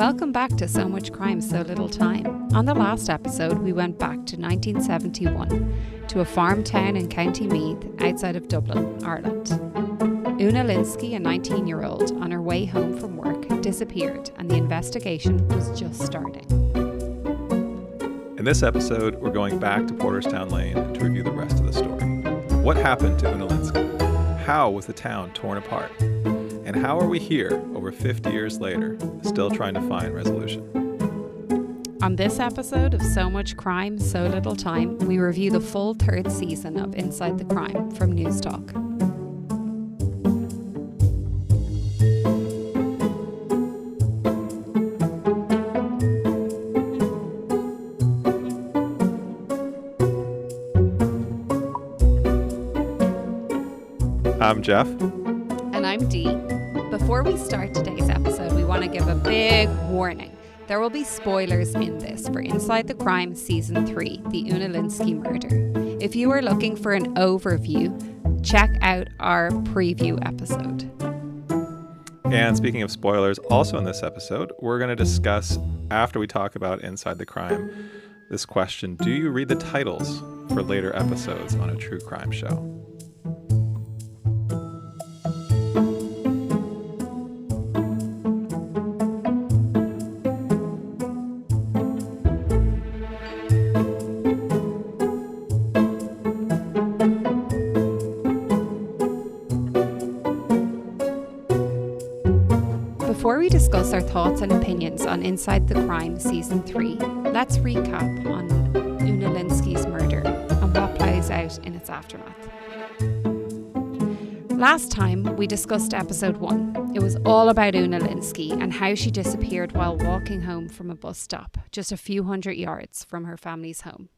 Welcome back to So Much Crime, So Little Time. On the last episode, we went back to 1971 to a farm town in County Meath outside of Dublin, Ireland. Una Lynskey, a 19-year-old, on her way home from work, disappeared and the investigation was just starting. In this episode, we're going back to Porterstown Lane to review the rest of the story. What happened to Una Lynskey? How was the town torn apart? And how are we here, over 50 years later, still trying to find resolution? On this episode of So Much Crime, So Little Time, we review the full third season of Inside the Crime from Newstalk. I'm Jeff. And I'm Dee. Before we start today's episode, we want to give a big warning. There will be spoilers in this for Inside the Crime Season 3, the Una Lynskey murder. If you are looking for an overview, check out our preview episode. And speaking of spoilers, also in this episode, we're going to discuss, after we talk about Inside the Crime, this question: do you read the titles for later episodes on a true crime show? Before we discuss our thoughts and opinions on Inside the Crime Season 3, let's recap on Una Lynskey's murder and what plays out in its aftermath. Last time, we discussed Episode 1. It was all about Una Lynskey and how she disappeared while walking home from a bus stop, just a few hundred yards from her family's home.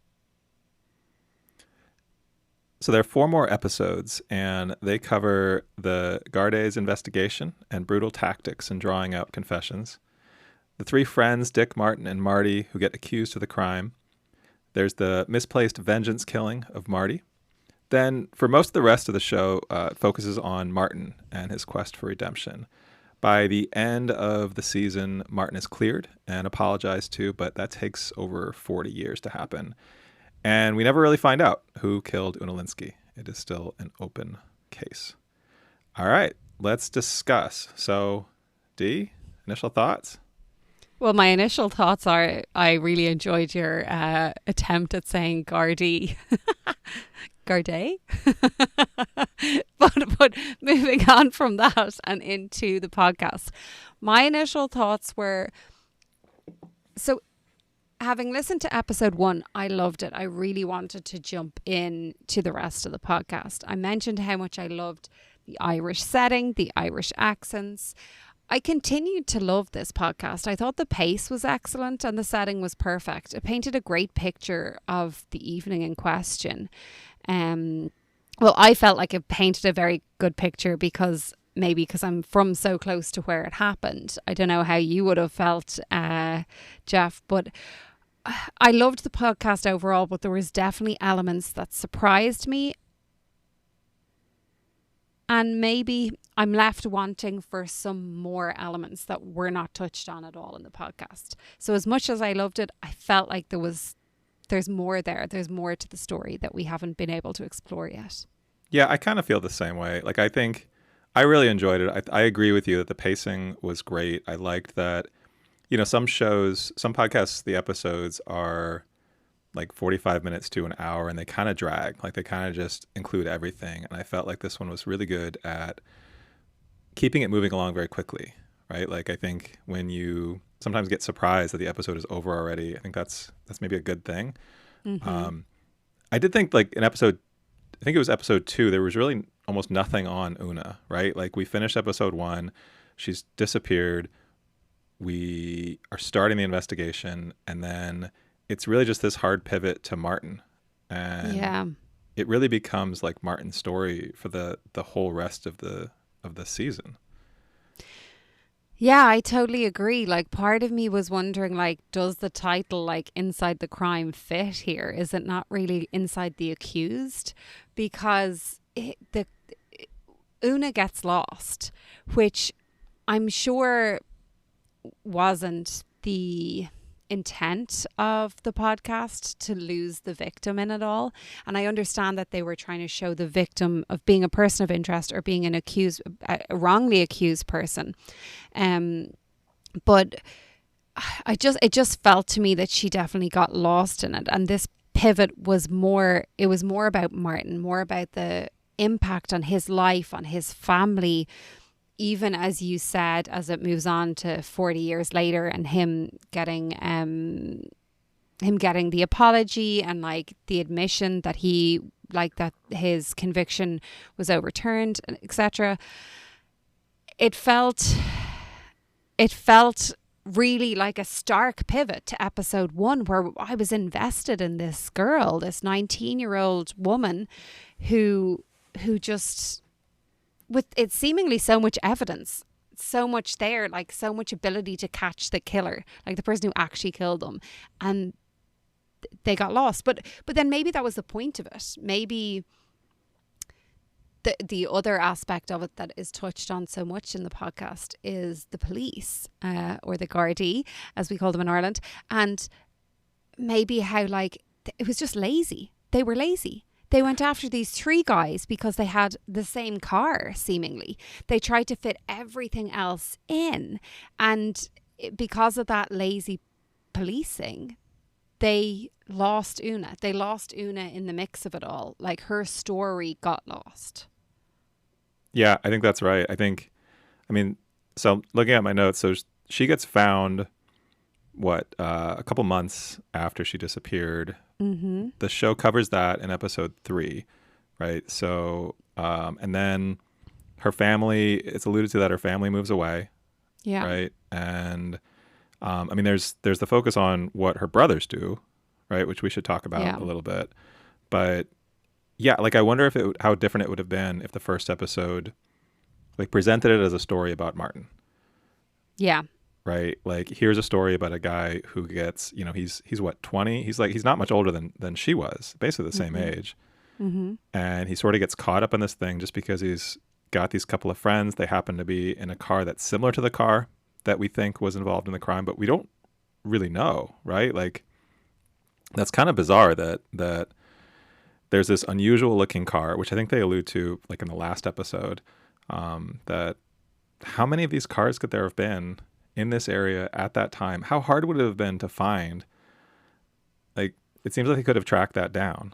So there are 4 more episodes, and they cover the Garda's investigation and brutal tactics in drawing out confessions. The 3 friends, Dick, Martin, and Marty, who get accused of the crime. There's the misplaced vengeance killing of Marty. Then, for most of the rest of the show, it focuses on Martin and his quest for redemption. By the end of the season, Martin is cleared and apologized to, but that takes over 40 years to happen. And we never really find out who killed Una Lynskey. It is still an open case. All right, let's discuss. So, Dee, initial thoughts? Well, my initial thoughts are I really enjoyed your attempt at saying Gardaí. Gardaí? but moving on from that and into the podcast. My initial thoughts were, so having listened to episode 1, I loved it. I really wanted to jump in to the rest of the podcast. I mentioned how much I loved the Irish setting, the Irish accents. I continued to love this podcast. I thought the pace was excellent and the setting was perfect. It painted a great picture of the evening in question. Well, I felt like it painted a very good picture because I'm from so close to where it happened. I don't know how you would have felt, Jeff, but I loved the podcast overall, but there was definitely elements that surprised me. And maybe I'm left wanting for some more elements that were not touched on at all in the podcast. So as much as I loved it, I felt like there's more there. There's more to the story that we haven't been able to explore yet. Yeah, I kind of feel the same way. Like, I think I really enjoyed it. I agree with you that the pacing was great. I liked that, some shows, some podcasts, the episodes are like 45 minutes to an hour and they kind of drag. Like, they kind of just include everything. And I felt like this one was really good at keeping it moving along very quickly, right? Like, I think when you sometimes get surprised that the episode is over already, I think that's maybe a good thing. Mm-hmm. I did think, like, I think it was episode 2, there was really almost nothing on Una, right? Like, we finished episode 1, she's disappeared, we are starting the investigation, and then it's really just this hard pivot to Martin. And it really becomes like Martin's story for the whole rest of the season. Yeah, I totally agree. Like, part of me was wondering, like, does the title, like, Inside the Crime fit here? Is it not really Inside the Accused? Because Una gets lost, which I'm sure wasn't the intent of the podcast to lose the victim in it all. And I understand that they were trying to show the victim of being a person of interest or being a wrongly accused person. But it just felt to me that she definitely got lost in it. And this pivot was more about Martin, more about the impact on his life, on his family, even as you said, as it moves on to 40 years later and him getting the apology and like the admission that that his conviction was overturned, etc. It felt really like a stark pivot to episode 1, where I was invested in this girl, this 19-year-old woman who just, with it seemingly so much evidence, so much there, like so much ability to catch the killer, like the person who actually killed them, and they got lost. But then maybe that was the point of it. Maybe the other aspect of it that is touched on so much in the podcast is the police, or the Gardaí, as we call them in Ireland, and maybe how like it was just lazy. They were lazy. They went after these 3 guys because they had the same car, seemingly. They tried to fit everything else in. And because of that lazy policing, they lost Una. They lost Una in the mix of it all. Like, her story got lost. Yeah, I think that's right. So looking at my notes, so she gets found, a couple months after she disappeared. Mm-hmm. The show covers that in episode 3, right? So, and then her family, it's alluded to that her family moves away. Yeah. Right. And, there's the focus on what her brothers do, right? Which we should talk about a little bit. But yeah, like I wonder how different it would have been if the first episode like presented it as a story about Martin. Yeah. Right. Like, here's a story about a guy who gets, he's what, 20? He's not much older than she was, basically the same age. Mm-hmm. And he sort of gets caught up in this thing just because he's got these couple of friends. They happen to be in a car that's similar to the car that we think was involved in the crime, but we don't really know, right? Like, that's kind of bizarre that there's this unusual looking car, which I think they allude to like in the last episode, that how many of these cars could there have been in this area at that time? How hard would it have been to find? Like, it seems like they could have tracked that down.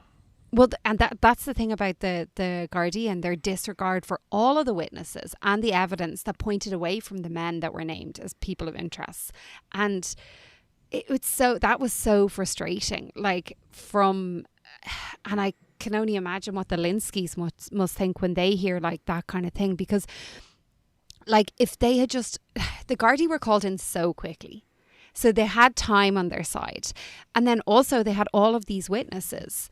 Well, and that's the thing about the Gardaí and their disregard for all of the witnesses and the evidence that pointed away from the men that were named as people of interest. And that was so frustrating. Like, and I can only imagine what the Lynskeys must think when they hear like that kind of thing, because like if they had the Gardaí were called in so quickly. So they had time on their side. And then also they had all of these witnesses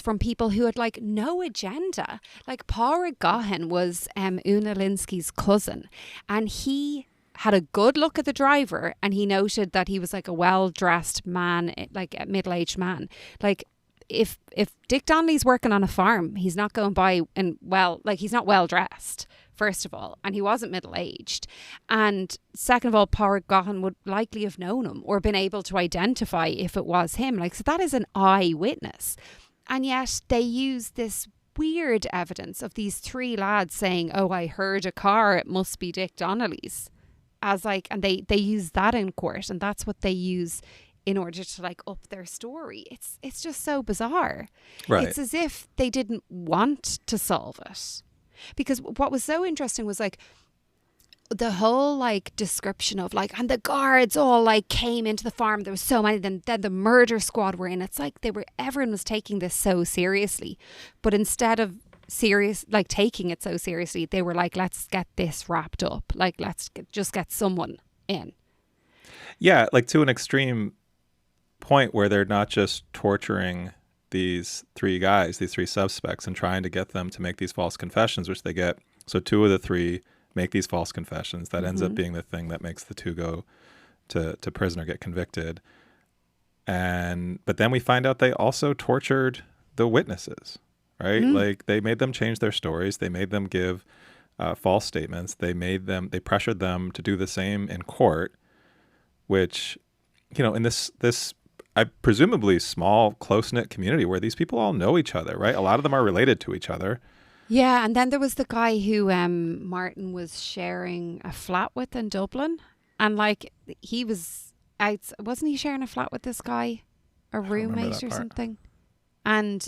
from people who had like no agenda. Like Pádraig Gahan was Una Lynskey's cousin, and he had a good look at the driver, and he noted that he was like a well-dressed man, like a middle-aged man. Like if Dick Donnelly's working on a farm, he's not going by he's not well-dressed, first of all, and he wasn't middle-aged. And second of all, Pádraig Gahan would likely have known him or been able to identify if it was him. Like, so that is an eyewitness. And yet they use this weird evidence of these 3 lads saying, "Oh, I heard a car, it must be Dick Donnelly's," as like, and they use that in court, and that's what they use in order to like up their story. It's just so bizarre. Right. It's as if they didn't want to solve it. Because what was so interesting was like the whole like description of like, and the guards all like came into the farm. There was so many. Then the murder squad were in. It's like everyone was taking this so seriously, but instead of taking it so seriously, they were like, let's get this wrapped up. Like, just get someone in. Yeah, like to an extreme point where they're not just torturing these 3 guys, these 3 suspects, and trying to get them to make these false confessions, which they get. So 2 of the 3 make these false confessions. That ends up being the thing that makes the 2 go to prison or get convicted. But then we find out they also tortured the witnesses, right? Like, they made them change their stories. They made them give false statements. They pressured them to do the same in court. which, in this I presumably small, close-knit community where these people all know each other, right? A lot of them are related to each other. Yeah, and then there was the guy who Martin was sharing a flat with in Dublin, and like he was out, wasn't he sharing a flat with this guy, a I don't remember roommate that or part. something? And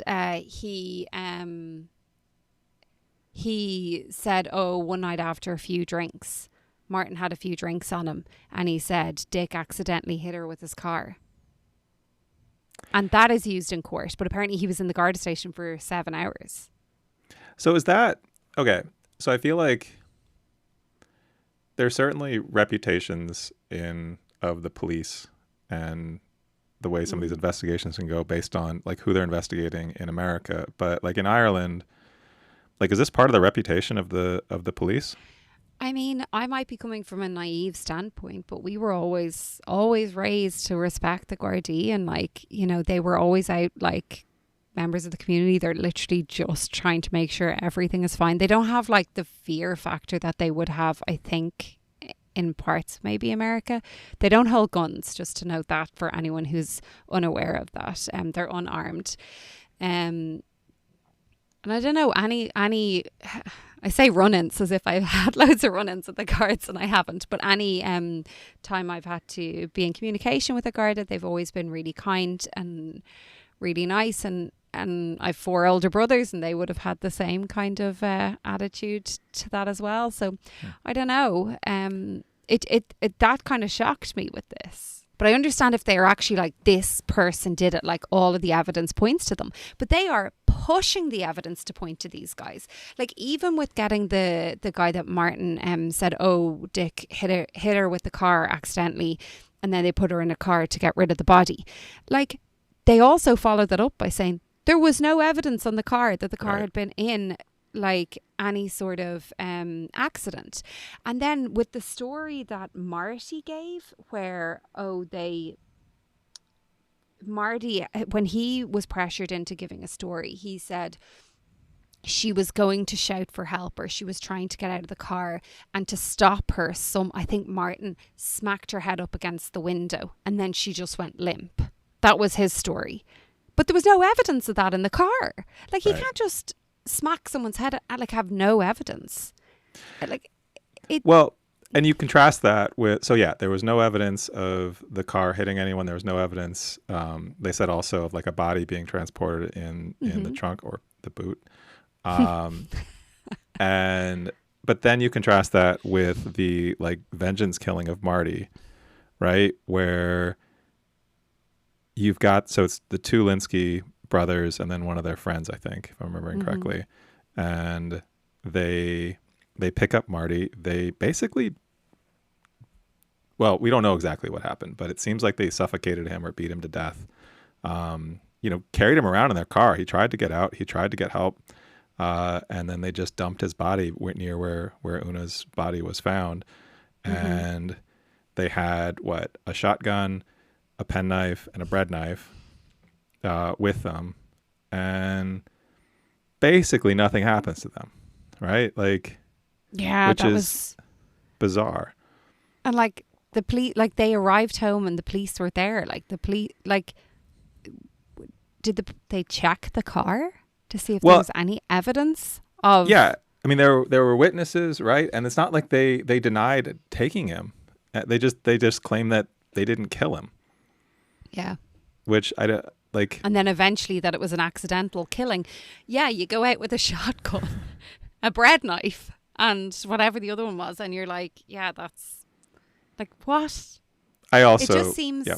he said, oh, one night after a few drinks, Martin had a few drinks on him, and he said Dick accidentally hit her with his car. And that is used in court, but apparently he was in the Garda station for 7 hours. So is that okay? So I feel like there's certainly reputations of the police and the way some of these investigations can go based on like who they're investigating in America. But like in Ireland, like is this part of the reputation of the police? I mean, I might be coming from a naive standpoint, but we were always raised to respect the Gardaí, and like, they were always out like members of the community. They're literally just trying to make sure everything is fine. They don't have like the fear factor that they would have, I think, in parts maybe America. They don't hold guns, just to note that for anyone who's unaware of that. They're unarmed. And I don't know, any I say run-ins as if I've had loads of run-ins with the guards, and I haven't. But any time I've had to be in communication with a Garda, they've always been really kind and really nice. And I've 4 older brothers, and they would have had the same kind of attitude to that as well. So I don't know. It that kind of shocked me with this. But I understand if they are actually like, this person did it, like all of the evidence points to them. But they are pushing the evidence to point to these guys. Like even with getting the guy that Martin said, oh, Dick hit her with the car accidentally, and then they put her in a car to get rid of the body. Like they also followed that up by saying there was no evidence on the car that the car had been in like any sort of accident. And then with the story that Marty gave, where Marty, when he was pressured into giving a story, he said she was going to shout for help, or she was trying to get out of the car, and to stop her, I think Martin smacked her head up against the window, and then she just went limp. That was his story. But there was no evidence of that in the car. Like he can't just smack someone's head and like have no evidence. Like it. Well, and you contrast that with, so yeah, there was no evidence of the car hitting anyone. There was no evidence. They said also of like a body being transported in the trunk or the boot. But then you contrast that with the like vengeance killing of Marty, right? Where you've got, so it's the 2 Lynskey brothers and then one of their friends, I think, if I'm remembering correctly. And they pick up Marty. They basically, well, we don't know exactly what happened, but it seems like they suffocated him or beat him to death. Carried him around in their car. He tried to get out. He tried to get help. And then they just dumped his body near where Una's body was found. And they had a shotgun, a penknife, and a bread knife with them, and basically nothing happens to them, right? Like, yeah, which that is bizarre. And like the police, like they arrived home and the police were there. Like the police, like they check the car to see if there was any evidence of? Yeah, I mean there were witnesses, right? And it's not like they denied taking him. They just claim that they didn't kill him. Yeah. Which I don't like. And then eventually that it was an accidental killing. Yeah, you go out with a shotgun, a bread knife, and whatever the other one was, and you're like, yeah, that's like what? I also, it just seems. Yeah.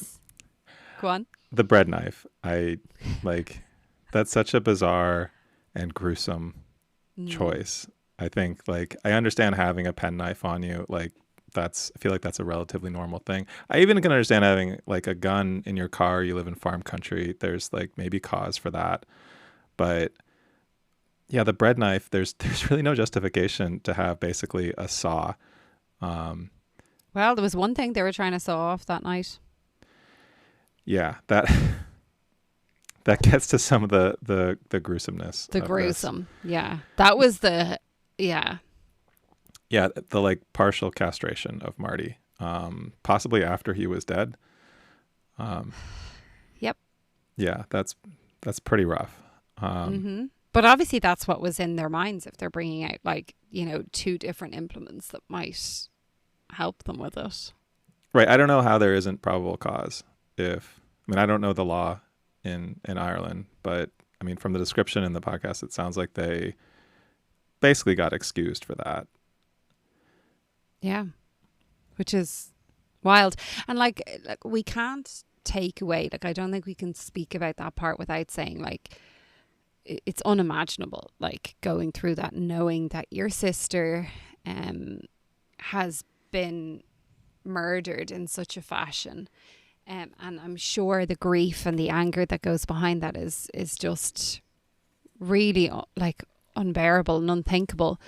Go on. The bread knife. I like. That's such a bizarre and gruesome choice. I think like I understand having a penknife on you, like. I feel like that's a relatively normal thing. I even can understand having like a gun in your car. You live in farm country. There's like maybe cause for that. But yeah, the bread knife, there's really no justification to have basically a saw. Well, there was one thing they were trying to saw off that night. Yeah, that gets to some of the gruesomeness. The gruesome. Yeah. That was the, yeah. Yeah, the like partial castration of Marty. possibly after he was dead. Yep. Yeah, that's pretty rough. But obviously that's what was in their minds if they're bringing out like, two different implements that might help them with it. Right. I don't know how there isn't probable cause. I don't know the law in Ireland, but I mean, from the description in the podcast, it sounds like they basically got excused for that. Yeah. Which is wild. And like we can't take away, like I don't think we can speak about that part without saying like it's unimaginable, like going through that, knowing that your sister has been murdered in such a fashion. And I'm sure the grief and the anger that goes behind that is just really like unbearable and unthinkable.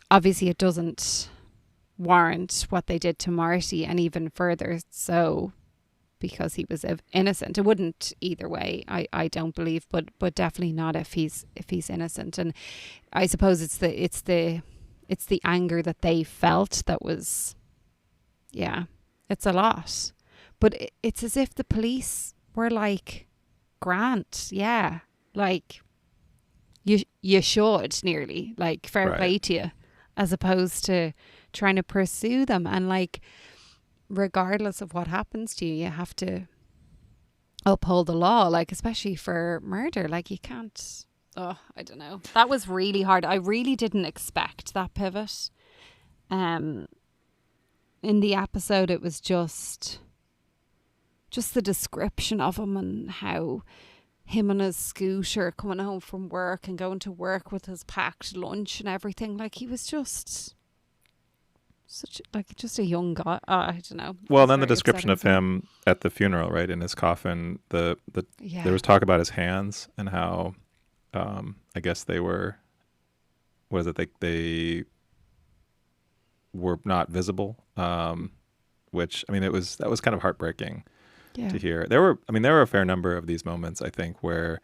Obviously, it doesn't warrant what they did to Marty, and even further so because he was innocent. It wouldn't either way, I don't believe, but definitely not if he's innocent. And I suppose it's the anger that they felt that was, yeah, it's a lot. But it's as if the police were like, Grant, yeah, like you should nearly, like, fair play to you, as opposed to trying to pursue them. And like, regardless of what happens to you, you have to uphold the law, like especially for murder. Like you can't, I don't know. That was really hard. I really didn't expect that pivot. In the episode, it was just the description of him and how him on his scooter coming home from work and going to work with his packed lunch and everything. Like he was just just a young guy. I don't know. Well, then the description of him at the funeral, right, in his coffin, there was talk about his hands and how, I guess they were, they were not visible, which, I mean, that was kind of heartbreaking to hear. There were a fair number of these moments, I think, where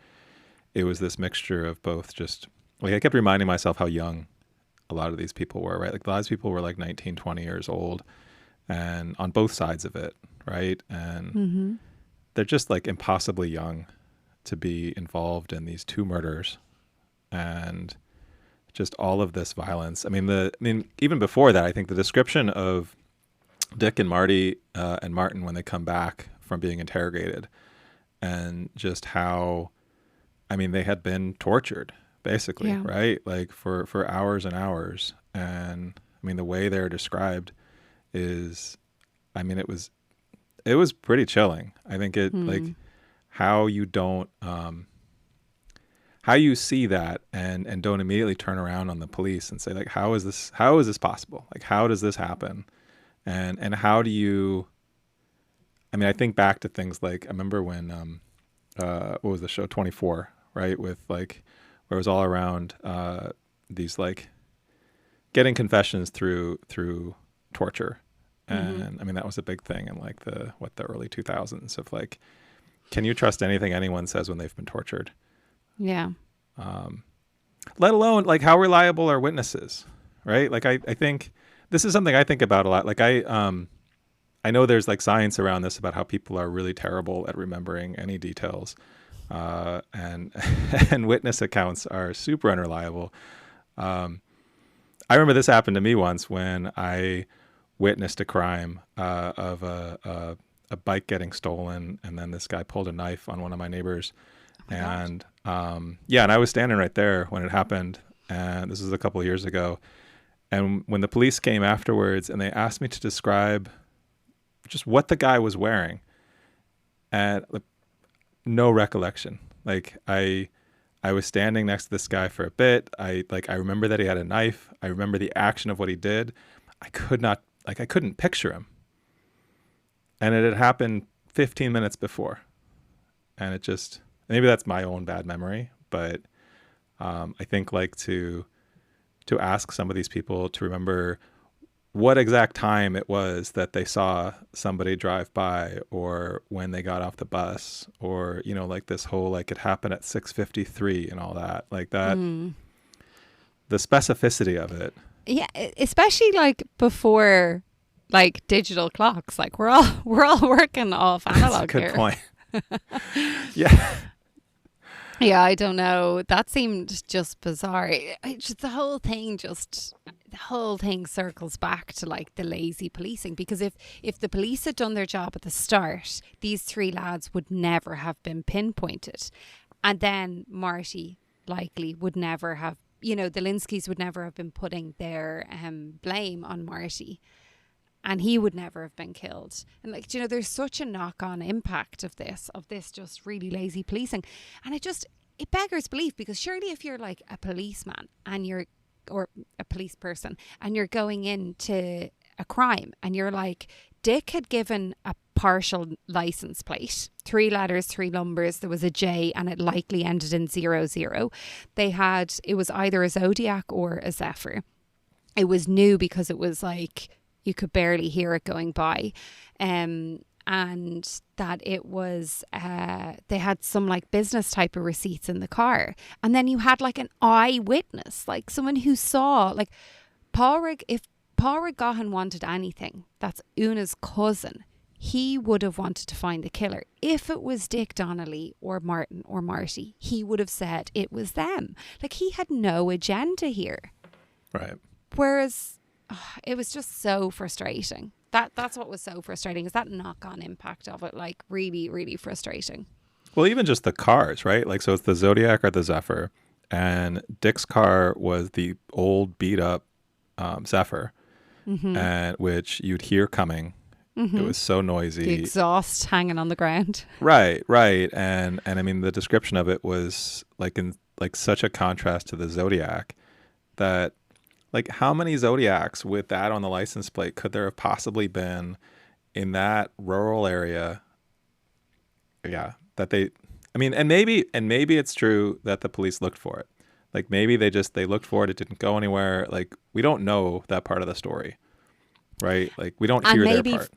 it was this mixture of both just, like, I kept reminding myself how young a lot of these people were, right? Like a lot of these people were like 19, 20 years old, and on both sides of it, right? And they're just like impossibly young to be involved in these two murders and just all of this violence. I mean, even before that, I think the description of Dick and Marty and Martin when they come back from being interrogated, and just how, I mean, they had been tortured, basically, right? Like for hours and hours. And I mean, the way they're described is, I mean, it was pretty chilling. I think like how you don't, how you see that and don't immediately turn around on the police and say like, how is this possible? Like, how does this happen? And how do you, I mean, I think back to things like, I remember when, what was the show 24, right? With like, where it was all around these like getting confessions through torture. And I mean, that was a big thing in like the early 2000s of like, can you trust anything anyone says when they've been tortured? Yeah. Let alone like how reliable are witnesses, right? Like I think this is something I think about a lot. Like I know there's like science around this about how people are really terrible at remembering any details. And witness accounts are super unreliable. I remember this happened to me once when I witnessed a crime of a bike getting stolen, and then this guy pulled a knife on one of my neighbors. And and I was standing right there when it happened, and this was a couple of years ago. And when the police came afterwards and they asked me to describe just what the guy was wearing, and no recollection. Like I was standing next to this guy for a bit. I remember that he had a knife. I remember the action of what he did. I couldn't picture him. And it had happened 15 minutes before. And it just, maybe that's my own bad memory, but I think like to ask some of these people to remember what exact time it was that they saw somebody drive by, or when they got off the bus, or, you know, like this whole, like it happened at 6:53 and all that, like that, the specificity of it Yeah, especially like before like digital clocks. Like we're all working off That's a analog good here. point. Yeah. Yeah, I don't know. That seemed just bizarre. The whole thing circles back to like the lazy policing, because if the police had done their job at the start, these three lads would never have been pinpointed. And then Marty likely would never have, the Lynskeys would never have been putting their blame on Marty, and he would never have been killed. And like, there's such a knock-on impact of this just really lazy policing. And it beggars belief, because surely if you're like a policeman or a police person and you're going into a crime and you're like, Dick had given a partial license plate, 3 letters, 3 numbers, there was a J, and it likely ended in 00. It was either a Zodiac or a Zephyr. It was new because it was like, you could barely hear it going by. And that it was, they had some like business type of receipts in the car. And then you had like an eyewitness, like someone who saw, like if Pádraig Gahan wanted anything, that's Una's cousin, he would have wanted to find the killer. If it was Dick Donnelly or Martin or Marty, he would have said it was them. Like, he had no agenda here. Right. Whereas it was just so frustrating. That's what was so frustrating, is that knock-on impact of it. Like, really, really frustrating. Well, even just the cars, right? Like, so it's the Zodiac or the Zephyr, and Dick's car was the old beat-up Zephyr, and which you'd hear coming. It was so noisy. The exhaust hanging on the ground. Right. And I mean, the description of it was like such a contrast to the Zodiac that, like, how many Zodiacs with that on the license plate could there have possibly been in that rural area? Yeah, and maybe it's true that the police looked for it. Like, maybe they looked for it. It didn't go anywhere. Like, we don't know that part of the story, right? Like, we don't hear their part.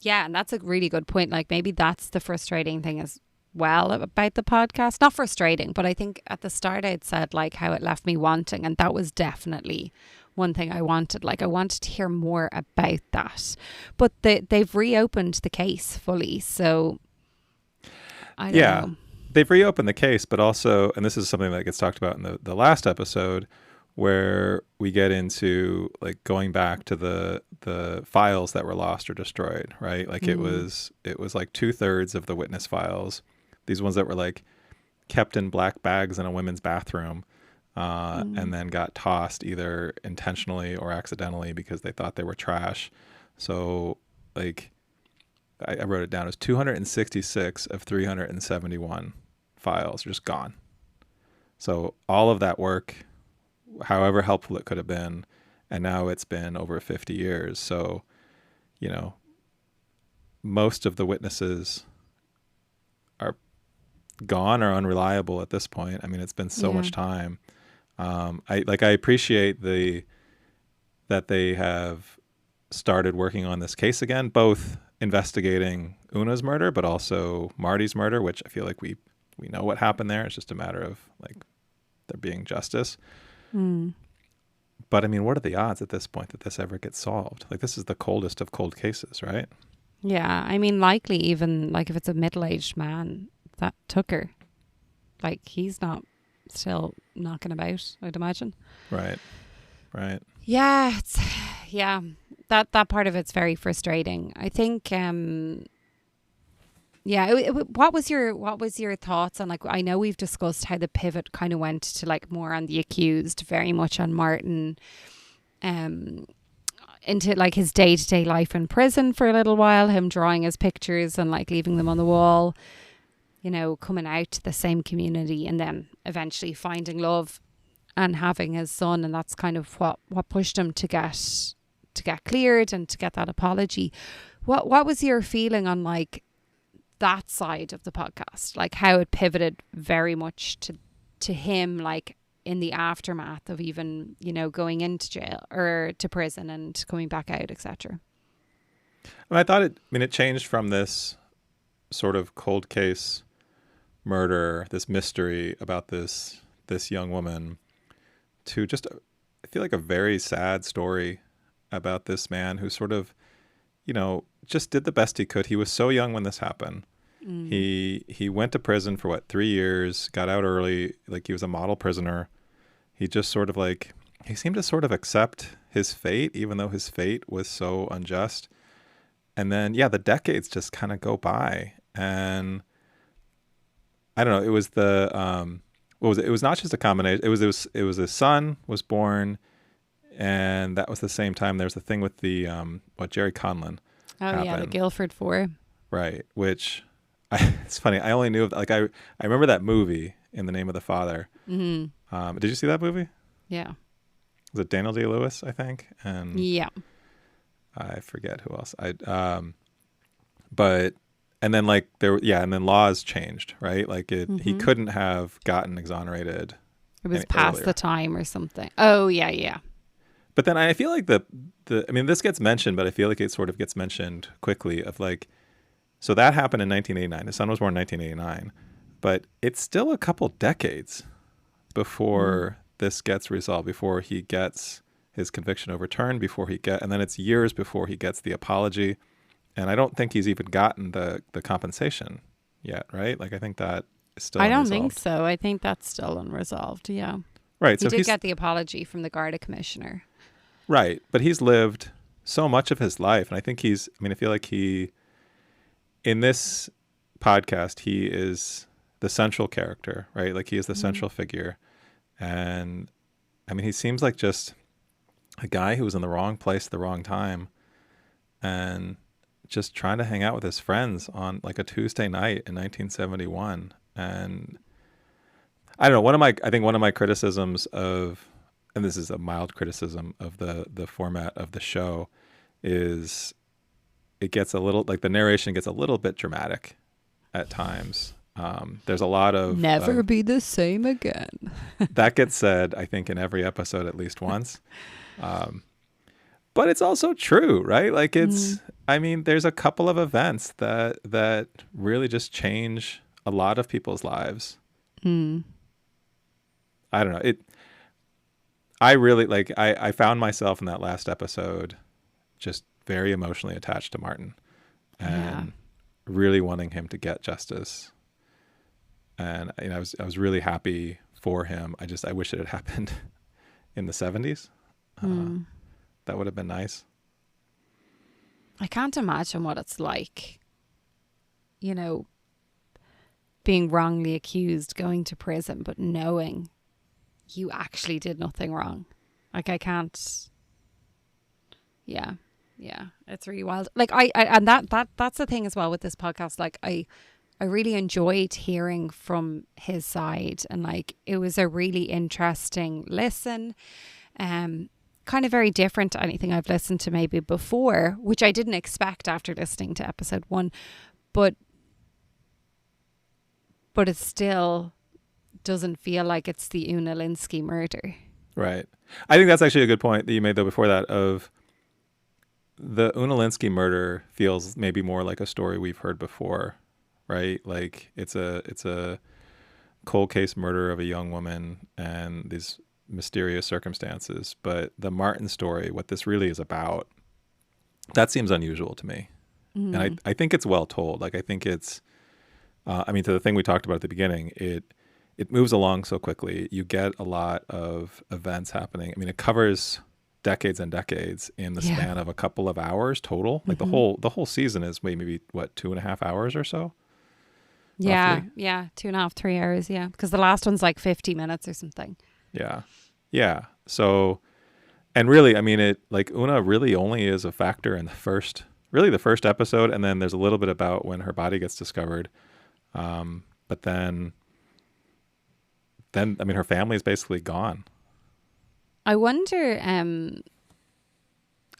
Yeah, and that's a really good point. Like, maybe that's the frustrating thing as well about the podcast. Not frustrating, but I think at the start I'd said like how it left me wanting, and that was definitely one thing I wanted. Like, I wanted to hear more about that. But they've reopened the case fully, so I don't know. They've reopened the case, but also, and this is something that gets talked about in the last episode, where we get into like going back to the files that were lost or destroyed, right? Like, it was like 2/3 of the witness files, these ones that were like kept in black bags in a women's bathroom, and then got tossed either intentionally or accidentally because they thought they were trash. So like, I wrote it down, it was 266 of 371 files are just gone. So all of that work, however helpful it could have been, and now it's been over 50 years. So, most of the witnesses are gone or unreliable at this point. I mean, it's been so much time. I appreciate that they have started working on this case again, both investigating Una's murder, but also Marty's murder, which I feel like we know what happened there. It's just a matter of like there being justice. But I mean, what are the odds at this point that this ever gets solved? Like, this is the coldest of cold cases, right? Yeah, I mean, likely even like if it's a middle-aged man that took her, like, he's not still knocking about, I'd imagine. Right. Yeah, that part of it's very frustrating. I think what was your thoughts on, like, I know we've discussed how the pivot kind of went to like more on the accused, very much on Martin, into like his day-to-day life in prison for a little while, him drawing his pictures and like leaving them on the wall, coming out to the same community, and then eventually finding love and having his son, and that's kind of what pushed him to get cleared and to get that apology. What was your feeling on like that side of the podcast, like how it pivoted very much to him, like in the aftermath of even going into jail or to prison and coming back out, etc.? And I thought it changed from this sort of cold case murder, this mystery about this young woman, to just feel like a very sad story about this man who sort of, just did the best he could. He was so young when this happened. He went to prison for 3 years, got out early, like he was a model prisoner. He just sort of he seemed to sort of accept his fate, even though his fate was so unjust. And then, the decades just kind of go by. And I don't know, it was what was it? It was not just a combination. It was his son was born, and that was the same time there's the thing with the, Jerry Conlon. Oh, happened. yeah, the Guilford Four. Right, which, it's funny, I only knew, I remember that movie, In the Name of the Father. Mm-hmm. Did you see that movie? Yeah. Was it Daniel Day-Lewis, I think? And yeah. I forget who else. But and then and then laws changed, right? He couldn't have gotten exonerated. It was past the time or something. Oh, yeah. But then I feel like this gets mentioned, but I feel like it sort of gets mentioned quickly of so that happened in 1989. His son was born in 1989, but it's still a couple decades before this gets resolved, before he gets his conviction overturned, and then it's years before he gets the apology. And I don't think he's even gotten the compensation yet, right? I think that is still unresolved. I don't think so. I think that's still unresolved, yeah. Right. He did get the apology from the Garda Commissioner. Right. But he's lived so much of his life. And I think I feel like in this podcast, he is the central character, right? He is the central figure. And he seems like just a guy who was in the wrong place at the wrong time and just trying to hang out with his friends on a Tuesday night in 1971. And I don't know, I think one of my criticisms of, and this is a mild criticism of the format of the show, is it gets a little, the narration gets a little bit dramatic at times. There's a lot of never be the same again. That gets said, I think, in every episode at least once. But it's also true, right? There's a couple of events that really just change a lot of people's lives. I don't know. I really I found myself in that last episode just very emotionally attached to Martin and really wanting him to get justice. And I was really happy for him. I wish it had happened in the 70s. That would have been nice. I can't imagine what it's like, being wrongly accused, going to prison, but knowing you actually did nothing wrong. I can't. Yeah, it's really wild. And that's the thing as well with this podcast. I really enjoyed hearing from his side, and it was a really interesting listen. Kind of very different to anything I've listened to maybe before, which I didn't expect after listening to episode 1, but it still doesn't feel like it's the Una Lynskey murder. Right. I think that's actually a good point that you made though before that, of the Una Lynskey murder feels maybe more like a story we've heard before, right? It's a cold case murder of a young woman and these mysterious circumstances. But the Martin story, what this really is about, that seems unusual to me. And I think it's well told. I think it's to the thing we talked about at the beginning, it moves along so quickly. You get a lot of events happening. It covers decades and decades in the span of a couple of hours total. The whole season is maybe 2.5 hours or so. Yeah, roughly? yeah, 2.5, 3 hours. Yeah, because the last one's 50 minutes or something. Yeah. So, and really, Una really only is a factor in the first episode, and then there's a little bit about when her body gets discovered. But then her family is basically gone. I wonder,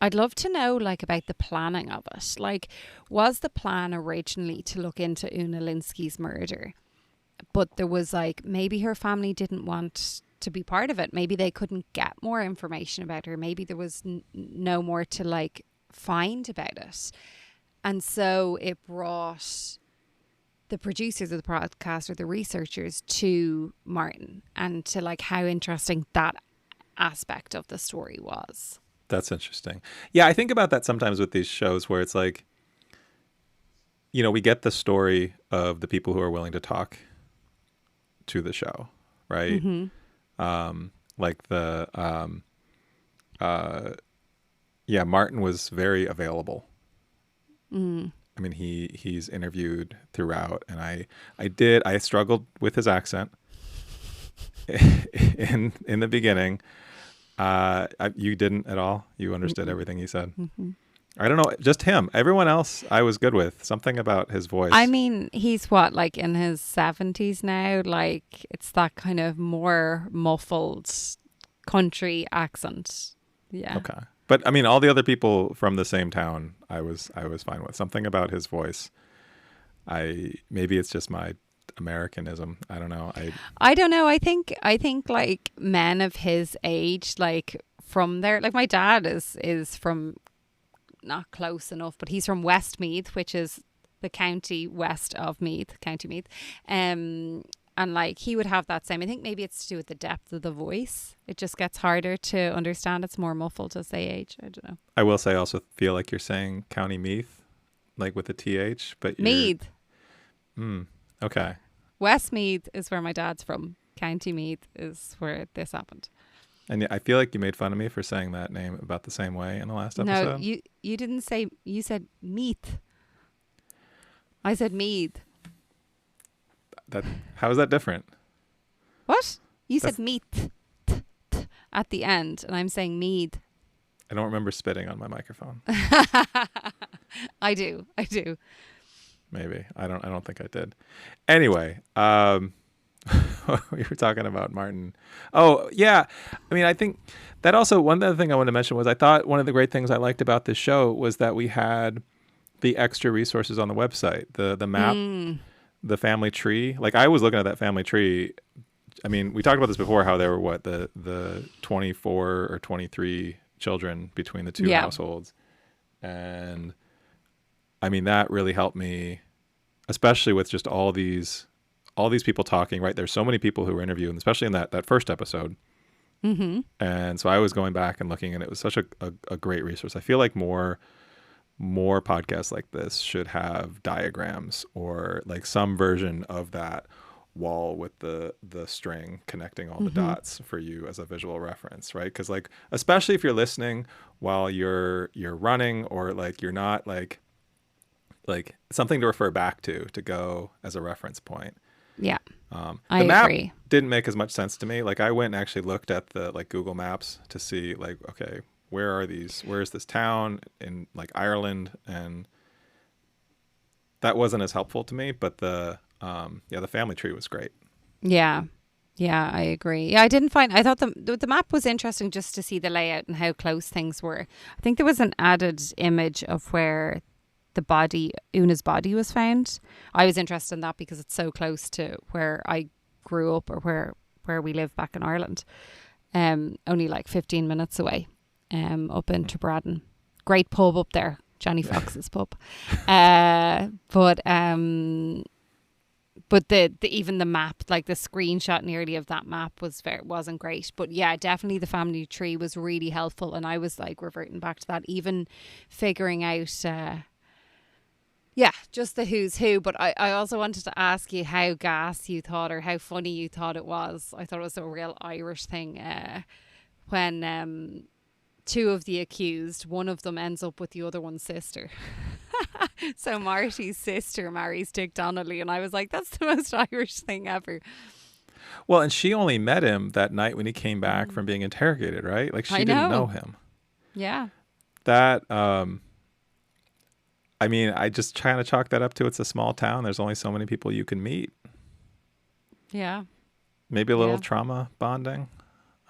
I'd love to know about the planning of it. Was the plan originally to look into Una Lynskey's murder, but there was maybe her family didn't want to be part of it. Maybe they couldn't get more information about her. Maybe there was no more to find about it. And so it brought the producers of the podcast or the researchers to Martin and to how interesting that aspect of the story was. That's interesting. Yeah, I think about that sometimes with these shows where it's like, we get the story of the people who are willing to talk to the show, right? Mm-hmm. Like Martin was very available. Mm. I mean, he's interviewed throughout, and I struggled with his accent in the beginning. You didn't at all. You understood everything he said. Mm-hmm. I don't know, just him. Everyone else I was good with. Something about his voice. I mean, he's what, like in his 70s now? Like, it's that kind of more muffled country accent. Yeah. Okay. But I mean, all the other people from the same town, I was fine with. Something about his voice. Maybe it's just my Americanism. I don't know. I don't know. I think like men of his age, like from there, like my dad is from, not close enough, but he's from Westmeath, which is the county west of Meath, County Meath. And like he would have that same, I think maybe it's to do with the depth of the voice. It just gets harder to understand. It's more muffled as they age. I don't know. I will say I also feel like you're saying County Meath, like with a TH, but Meath. Okay. Westmeath is where my dad's from. County Meath is where this happened. And I feel like you made fun of me for saying that name about the same way in the last episode. No, you didn't say, you said Meath. I said Meath. How is that different? What? You said Meath at the end, and I'm saying Meath. I don't remember spitting on my microphone. I do. Maybe. I don't think I did. Anyway, we were talking about Martin. Oh, yeah. I mean, I think that also, one other thing I wanted to mention was I thought one of the great things I liked about this show was that we had the extra resources on the website, the map, the family tree. Like I was looking at that family tree. I mean, we talked about this before, how there were the 24 or 23 children between the two households. And I mean, that really helped me, especially with just all these people talking, right? There's so many people who were interviewed, especially in that first episode. Mm-hmm. And so I was going back and looking, and it was such a great resource. I feel like more podcasts like this should have diagrams or like some version of that wall with the string connecting all the dots for you as a visual reference, right? Because like, especially if you're listening while you're running, or like you're not like something to refer back to go as a reference point. Yeah. The map didn't make as much sense to me. Like I went and actually looked at the like Google Maps to see like, okay, where is this town in like Ireland? And that wasn't as helpful to me, but the family tree was great. Yeah, I agree. Yeah, I thought the map was interesting just to see the layout and how close things were. I think there was an added image of where Una's body was found. I was interested in that because it's so close to where I grew up, or where we live back in Ireland. Only like 15 minutes away, up in Tubradden. Great pub up there, Johnny Fox's pub. But the even the map, like the screenshot nearly of that map wasn't great. But yeah, definitely the family tree was really helpful, and I was like reverting back to that, even figuring out just the who's who. But I also wanted to ask you how gas you thought, or how funny you thought it was. I thought it was a real Irish thing when two of the accused, one of them ends up with the other one's sister. So Marty's sister marries Dick Donnelly, and I was like, that's the most Irish thing ever. Well, and she only met him that night when he came back from being interrogated, right? Like she didn't know him. Yeah. That I mean, I just trying to chalk that up to it's a small town. There's only so many people you can meet. Yeah. Maybe a little trauma bonding.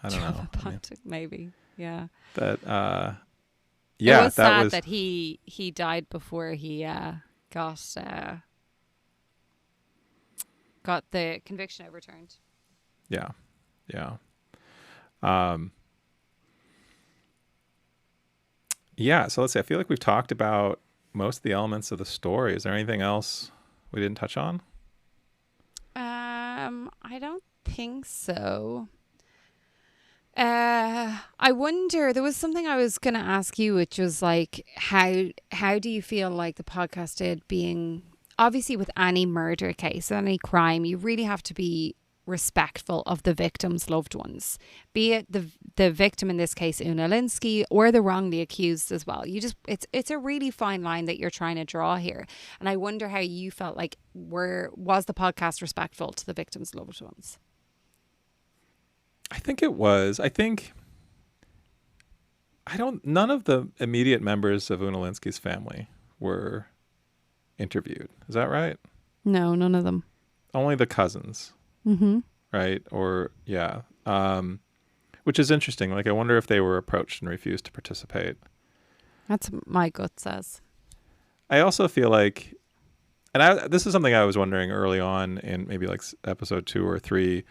I don't know. Trauma bonding, maybe. Yeah. That it was sad that he died before he got the conviction overturned. Yeah. Yeah, so let's see. I feel like we've talked about most of the elements of the story. Is there anything else we didn't touch on? I don't think so. I wonder, there was something I was going to ask you, which was like, how do you feel like the podcast did, being obviously with any murder case, any crime, you really have to be respectful of the victim's loved ones, be it the victim, in this case Una Lynskey, or the wrongly accused as well. You just, it's a really fine line that you're trying to draw here, and I wonder how you felt. Like, was the podcast respectful to the victim's loved ones? I think it was. None of the immediate members of Una Lynskey's family were interviewed. Is that right? No, none of them. Only the cousins. Mm-hmm. Right? Or, yeah. Which is interesting. Like, I wonder if they were approached and refused to participate. That's what my gut says. I also feel like, and this is something I was wondering early on in maybe like episode 2 or 3,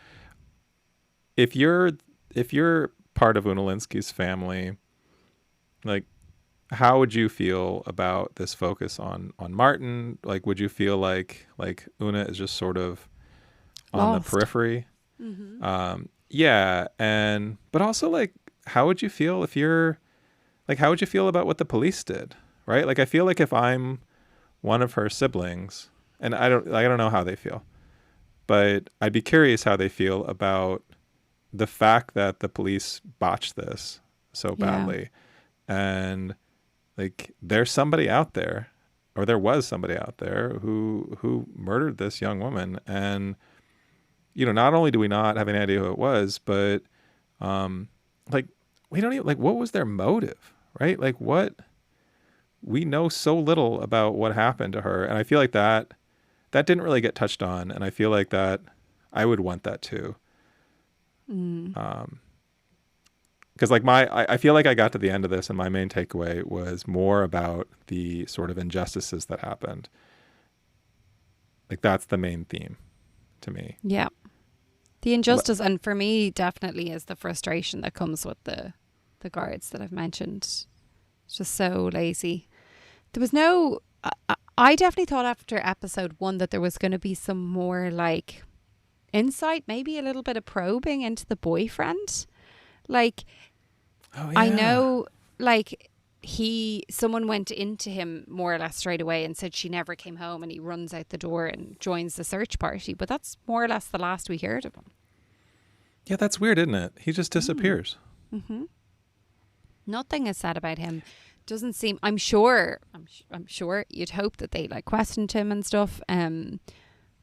if you're part of Una Lynskey's family, like, how would you feel about this focus on Martin? Like, would you feel like Una is just sort of on Lost. the periphery? Mm-hmm. Yeah, but also, like, how would you feel how would you feel about what the police did? Right? Like, I feel like if I'm one of her siblings, and I don't know how they feel, but I'd be curious how they feel about the fact that the police botched this so badly. And like, there's somebody out there, or there was somebody out there who murdered this young woman. And, you know, not only do we not have any idea who it was, but like, we don't even, like, what was their motive, right? Like, we know so little about what happened to her. And I feel like that didn't really get touched on. And I feel like that I would want that too. Because like I feel like I got to the end of this and my main takeaway was more about the sort of injustices that happened. Like, that's the main theme to me. Yeah. The injustice, and for me, definitely is the frustration that comes with the guards that I've mentioned. It's just so lazy. There was no... I definitely thought after episode 1 that there was going to be some more, like, insight, maybe a little bit of probing into the boyfriend. Like, Oh, yeah. I know, like, someone went into him more or less straight away and said she never came home, and he runs out the door and joins the search party. But that's more or less the last we heard of him. Yeah, that's weird, isn't it? He just disappears. Mm-hmm. Nothing is said about him. Doesn't seem... I'm sure you'd hope that they, like, questioned him and stuff.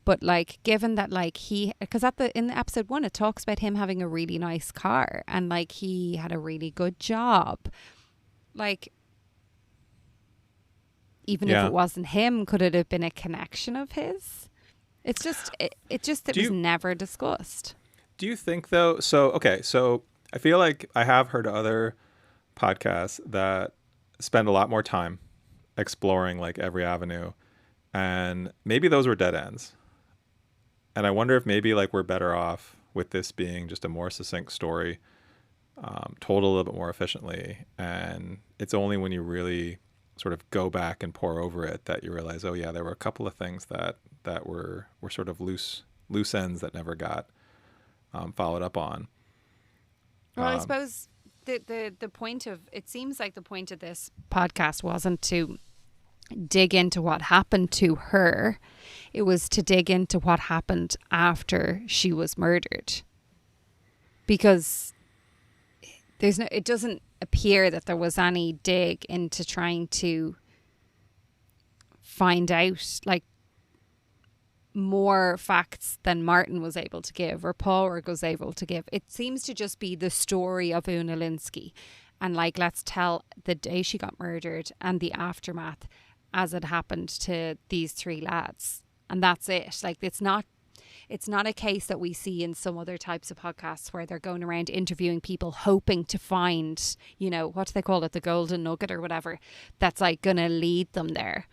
But, like, given that, like, because in the episode 1, it talks about him having a really nice car and, like, he had a really good job. Like, even if it wasn't him, could it have been a connection of his? It's just, it was never discussed. Do you think, though? So I feel like I have heard other podcasts that spend a lot more time exploring, like, every avenue, and maybe those were dead ends. And I wonder if maybe, like, we're better off with this being just a more succinct story, told a little bit more efficiently. And it's only when you really sort of go back and pour over it that you realize, oh yeah, there were a couple of things that were sort of loose ends that never got followed up on. Well, I suppose the point of... It seems like the point of this podcast wasn't to dig into what happened to her. It was to dig into what happened after she was murdered, because it doesn't appear that there was any dig into trying to find out, like, more facts than Martin was able to give or Paul was able to give. It seems to just be the story of Una Lynskey, and, like, let's tell the day she got murdered and the aftermath as it happened to these 3 lads. And that's it. Like, it's not a case that we see in some other types of podcasts where they're going around interviewing people hoping to find, you know, what do they call it, the golden nugget or whatever, that's, like, gonna lead them there.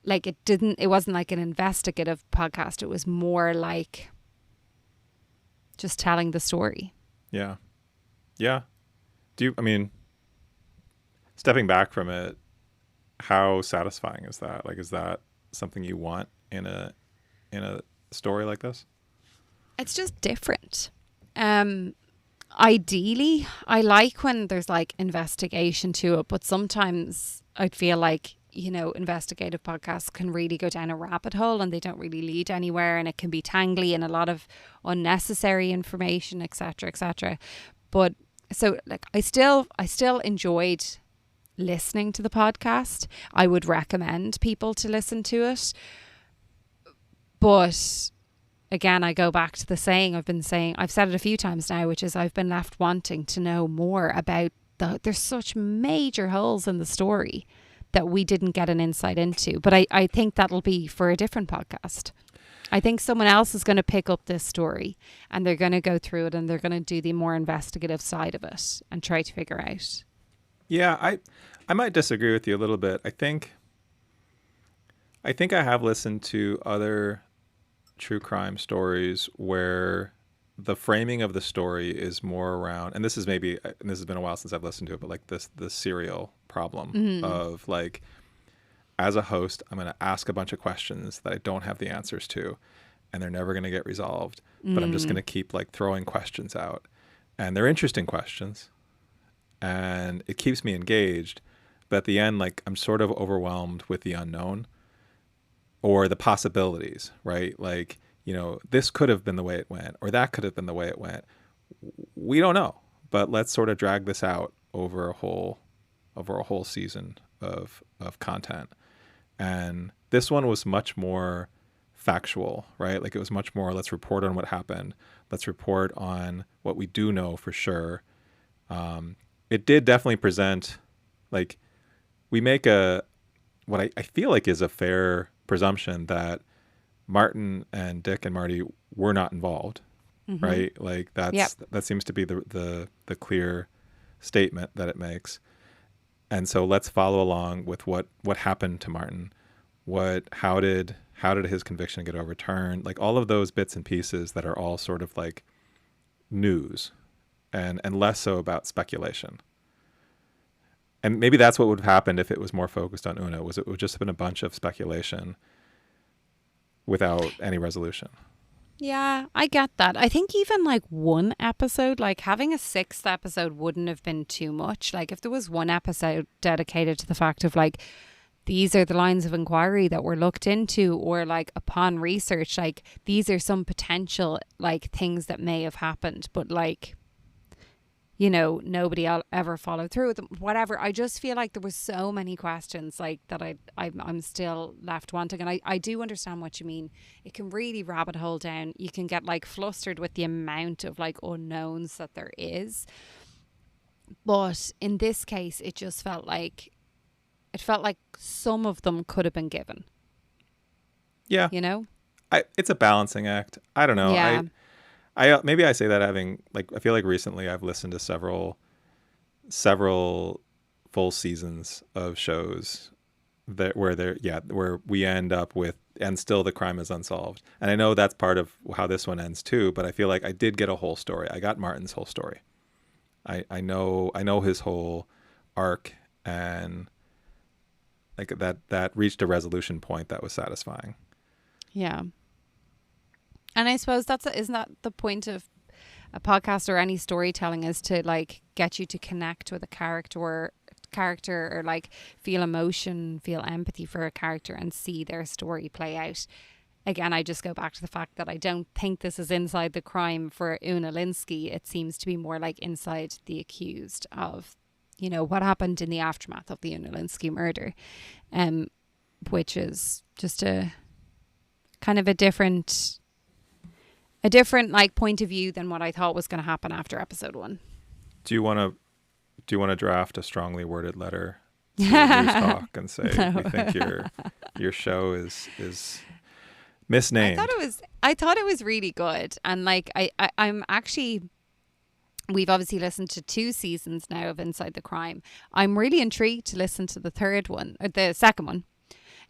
Like, it wasn't like an investigative podcast. It was more like just telling the story. Yeah. Stepping back from it, how satisfying is that? Like, is that something you want in a story like this? It's just different. Ideally, I like when there's like investigation to it, but sometimes I'd feel like, you know, investigative podcasts can really go down a rabbit hole and they don't really lead anywhere, and it can be tangly and a lot of unnecessary information, etc., etc. But so like I still enjoyed listening to the podcast. I would recommend people to listen to it. But again, I go back to the saying I've said it a few times now, which is I've been left wanting to know more about there's such major holes in the story that we didn't get an insight into. But I think that'll be for a different podcast. I think someone else is going to pick up this story and they're going to go through it and they're going to do the more investigative side of it and try to figure out. Yeah, I might disagree with you a little bit. I think I have listened to other true crime stories where the framing of the story is more around, and this has been a while since I've listened to it, but like the serial problem of like, as a host, I'm going to ask a bunch of questions that I don't have the answers to, and they're never going to get resolved. But I'm just going to keep like throwing questions out, and they're interesting questions, and it keeps me engaged. But at the end, like I'm sort of overwhelmed with the unknown or the possibilities, right? Like, you know, this could have been the way it went, or that could have been the way it went. We don't know, but let's sort of drag this out over a whole season of content. And this one was much more factual, right? Like it was much more, let's report on what happened. Let's report on what we do know for sure. It did definitely present, like, we make what I feel like is a fair presumption that Martin and Dick and Marty were not involved, right? Like that seems to be the clear statement that it makes. And so let's follow along with what happened to Martin. How did his conviction get overturned? Like all of those bits and pieces that are all sort of like news and less so about speculation. And maybe that's what would have happened if it was more focused on Una. It would just have been a bunch of speculation without any resolution. Yeah, I get that. I think even like one episode, like having a sixth episode wouldn't have been too much. Like if there was one episode dedicated to the fact of like, these are the lines of inquiry that were looked into, or like upon research, like these are some potential like things that may have happened, but like, you know, nobody ever followed through with them, whatever. I just feel like there was so many questions like that I'm still left wanting. And I do understand what you mean. It can really rabbit hole down. You can get like flustered with the amount of like unknowns that there is. But in this case, it felt like some of them could have been given. Yeah. You know? It's a balancing act. I don't know. Yeah. I maybe I say that having like, I feel like recently I've listened to several full seasons of shows where we end up with, and still the crime is unsolved. And I know that's part of how this one ends too, but I feel like I did get a whole story. I got Martin's whole story. I know his whole arc, and like that reached a resolution point that was satisfying. Yeah. And I suppose isn't that the point of a podcast or any storytelling, is to like get you to connect with a character or like feel emotion, feel empathy for a character and see their story play out. Again, I just go back to the fact that I don't think this is inside the crime for Una Lynskey. It seems to be more like inside the accused of, you know, what happened in the aftermath of the Una Lynskey murder, which is just a kind of a different like point of view than what I thought was going to happen after episode 1. Do you want to draft a strongly worded letter to News Talk and say we think your show is misnamed? I thought it was really good, and like I'm actually, we've obviously listened to 2 seasons now of Inside the Crime. I'm really intrigued to listen to the third one, or the second one.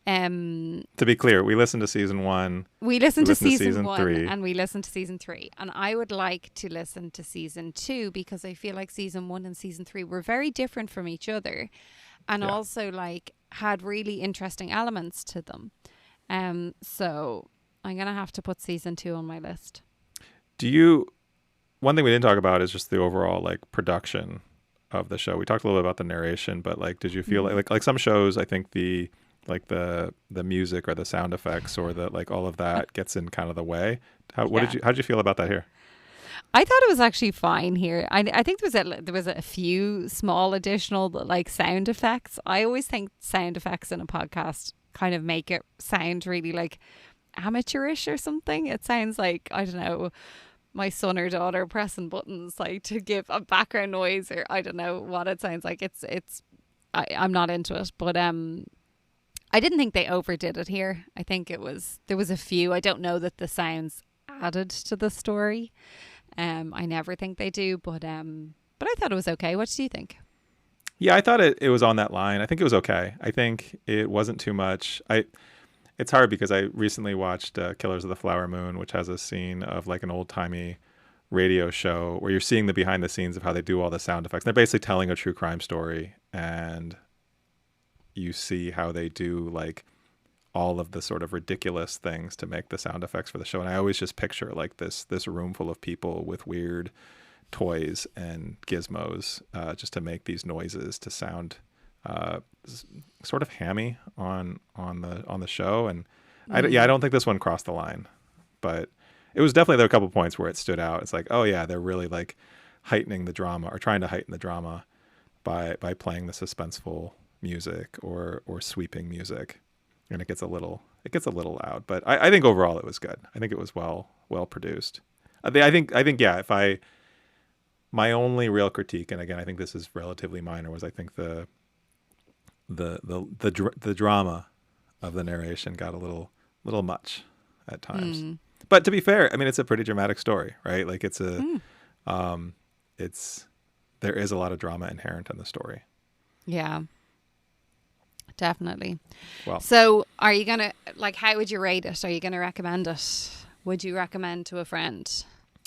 To be clear, we listened to season 1. We listened to season 1 3. and we listened to season 3. And I would like to listen to season 2 because I feel like season 1 and season 3 were very different from each other, and also like had really interesting elements to them. So I'm gonna have to put season 2 on my list. one thing we didn't talk about is just the overall like production of the show. We talked a little bit about the narration, but like, did you feel like some shows, I think the music or the sound effects or the like all of that gets in kind of the way. How did you feel about that here? I thought it was actually fine here. I think there was a few small additional like sound effects. I always think sound effects in a podcast kind of make it sound really like amateurish or something. It sounds like, I don't know, my son or daughter pressing buttons like to give a background noise, or I don't know what it sounds like. I'm not into it, but I didn't think they overdid it here. I think there was a few. I don't know that the sounds added to the story. I never think they do, but I thought it was okay. What do you think? Yeah, I thought it was on that line. I think it was okay. I think it wasn't too much. It's hard because I recently watched Killers of the Flower Moon, which has a scene of like an old-timey radio show where you're seeing the behind the scenes of how they do all the sound effects. They're basically telling a true crime story, and you see how they do like all of the sort of ridiculous things to make the sound effects for the show. And I always just picture like this room full of people with weird toys and gizmos just to make these noises to sound sort of hammy on the show. And I don't think this one crossed the line, but it was definitely, there were a couple points where it stood out. It's like, oh yeah, they're really like heightening the drama, or trying to heighten the drama by playing the suspenseful music or sweeping music. And it gets a little loud, but I think overall it was good. I think it was well produced. I think yeah. My only real critique, and again I think this is relatively minor, was I think the drama of the narration got a little much at times. But to be fair, I mean, it's a pretty dramatic story, right? Like there is a lot of drama inherent in the story. Yeah. Definitely. Well, so are you going to, like, how would you rate it? Are you going to recommend it? Would you recommend to a friend?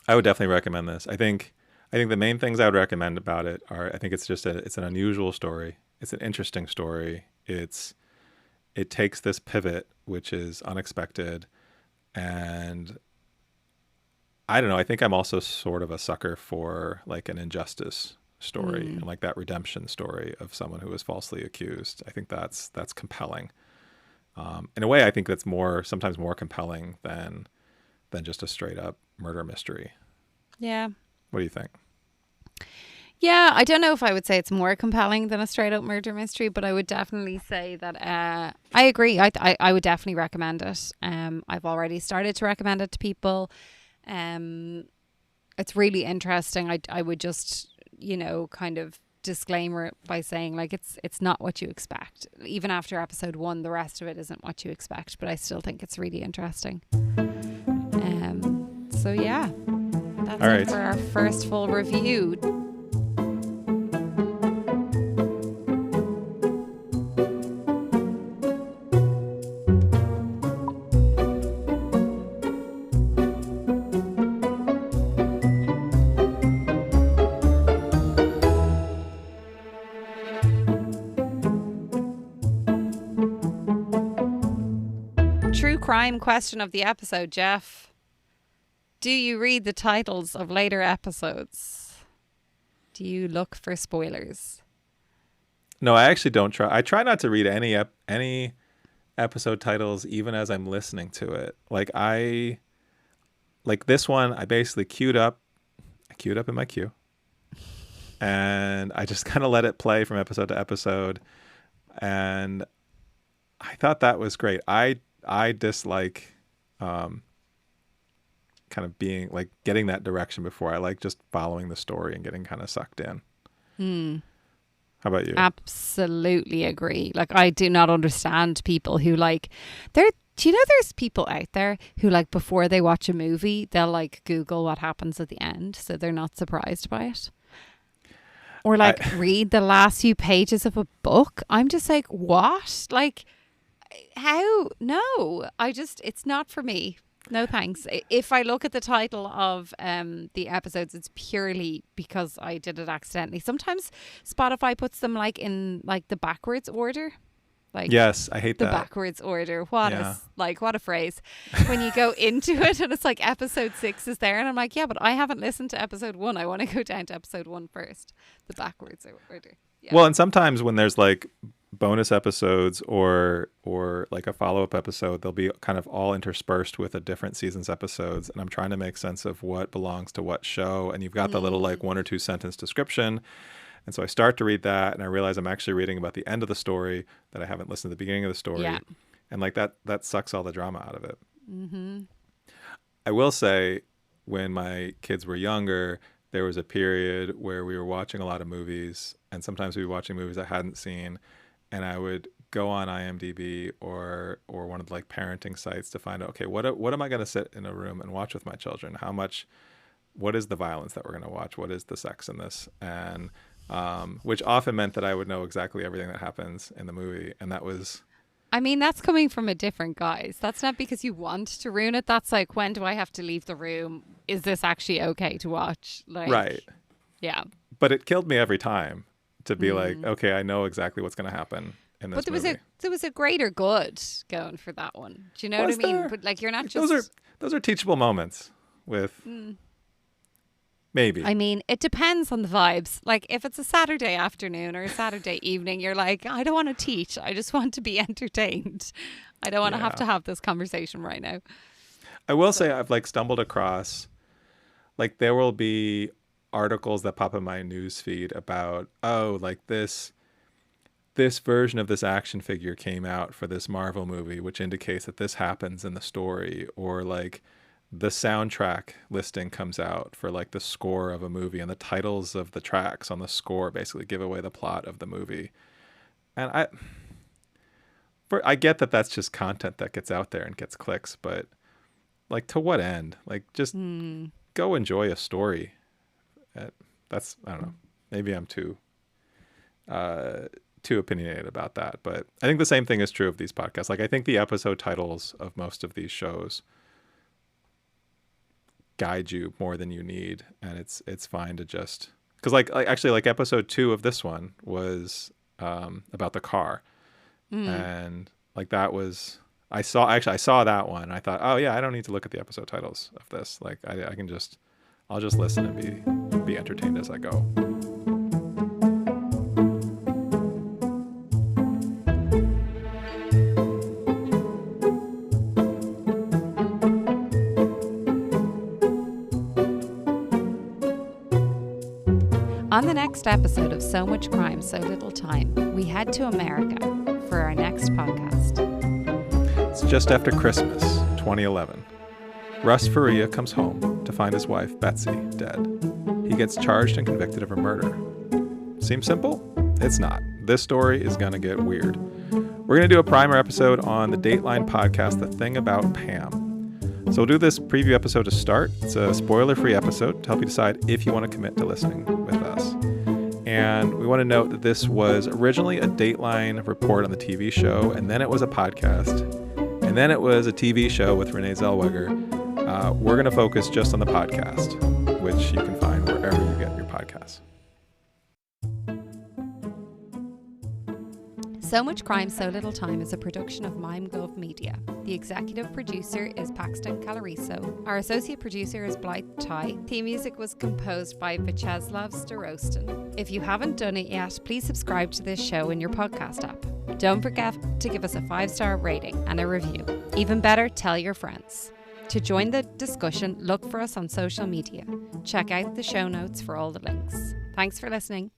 I would definitely recommend this. I think the main things I would recommend about it are, I think it's just it's an unusual story. It's an interesting story. It takes this pivot, which is unexpected. And I don't know, I think I'm also sort of a sucker for like an injustice story and like that redemption story of someone who was falsely accused. I think that's compelling. In a way, I think that's sometimes more compelling than just a straight up murder mystery. Yeah. What do you think? Yeah, I don't know if I would say it's more compelling than a straight up murder mystery, but I would definitely say that I agree. I would definitely recommend it. I've already started to recommend it to people. It's really interesting. I would just, kind of disclaimer it by saying like it's not what you expect. Even after episode 1, the rest of it isn't what you expect, but I still think it's really interesting. So yeah, that's all it right. for our first full review. True crime question of the episode, Jeff. Do you read the titles of later episodes? Do you look for spoilers? No, I actually don't try. I try not to read any episode titles even as I'm listening to it. Like this one, I basically queued up in my queue. And I just kind of let it play from episode to episode. And I thought that was great. I dislike kind of being like getting that direction before. I like just following the story and getting kind of sucked in. How about you? Absolutely agree. Like, I do not understand people who like do you know there's people out there who like before they watch a movie they'll like Google what happens at the end so they're not surprised by it, or like read the last few pages of a book. I'm just like, what? Like, how? No, it's not for me. No thanks. If I look at the title of the episodes, it's purely because I did it accidentally. Sometimes Spotify puts them like in like the backwards order. Like, yes, I hate the that. backwards order. What Yeah. what a phrase. When you go into it and it's like episode 6 is there, and I'm like, yeah, but I haven't listened to episode 1. I want to go down to episode 1 first. The backwards order. Yeah. Well, and sometimes when there's like bonus episodes or like a follow-up episode, they'll be kind of all interspersed with a different season's episodes, and I'm trying to make sense of what belongs to what show, and you've got the little like 1 or 2 sentence description. And so I start to read that, and I realize I'm actually reading about the end of the story, that I haven't listened to the beginning of the story. Yeah. And like that sucks all the drama out of it. Mm-hmm. I will say, when my kids were younger, there was a period where we were watching a lot of movies, and sometimes we'd be watching movies I hadn't seen, and I would go on IMDb or one of the like parenting sites to find out, okay, what am I going to sit in a room and watch with my children? What is the violence that we're going to watch? What is the sex in this? And which often meant that I would know exactly everything that happens in the movie. And that was... I mean, that's coming from a different guise. That's not because you want to ruin it. That's like, when do I have to leave the room? Is this actually okay to watch? Like, right. Yeah. But it killed me every time to be like, okay, I know exactly what's going to happen in this movie. But there was a greater good going for that one. Do you know what I mean? But like, you're not just... Those are teachable moments with... Maybe. I mean, it depends on the vibes. Like, if it's a Saturday afternoon or a Saturday evening, you're like, I don't want to teach. I just want to be entertained. I don't want to have this conversation right now. I will say I've like stumbled across, like, there will be articles that pop in my news feed about, oh, like this version of this action figure came out for this Marvel movie, which indicates that this happens in the story, or like the soundtrack listing comes out for like the score of a movie, and the titles of the tracks on the score basically give away the plot of the movie. And I get that that's just content that gets out there and gets clicks, but like, to what end? Like, just go enjoy a story. I don't know. Maybe I'm too opinionated about that, but I think the same thing is true of these podcasts. Like, I think the episode titles of most of these shows guide you more than you need, and it's fine to just, because like actually, like, episode 2 of this one was about the car, and like, that was, I saw that one and I thought, oh yeah, I don't need to look at the episode titles of this. Like, I'll just listen and be entertained as I go. On the next episode of So Much Crime, So Little Time, we head to America for our next podcast. It's just after Christmas, 2011. Russ Faria comes home to find his wife, Betsy, dead. He gets charged and convicted of her murder. Seems simple? It's not. This story is going to get weird. We're going to do a primer episode on the Dateline podcast, The Thing About Pam. So we'll do this preview episode to start. It's a spoiler-free episode to help you decide if you want to commit to listening with us. And we want to note that this was originally a Dateline report on the TV show, and then it was a podcast, and then it was a TV show with Renee Zellweger. We're going to focus just on the podcast, which you can find wherever you get your podcasts. So Much Crime, So Little Time is a production of MimeGov Media. The executive producer is Paxton Calariso. Our associate producer is Blythe Ty. Theme music was composed by Vyacheslav Starostin. If you haven't done it yet, please subscribe to this show in your podcast app. Don't forget to give us a 5-star rating and a review. Even better, tell your friends. To join the discussion, look for us on social media. Check out the show notes for all the links. Thanks for listening.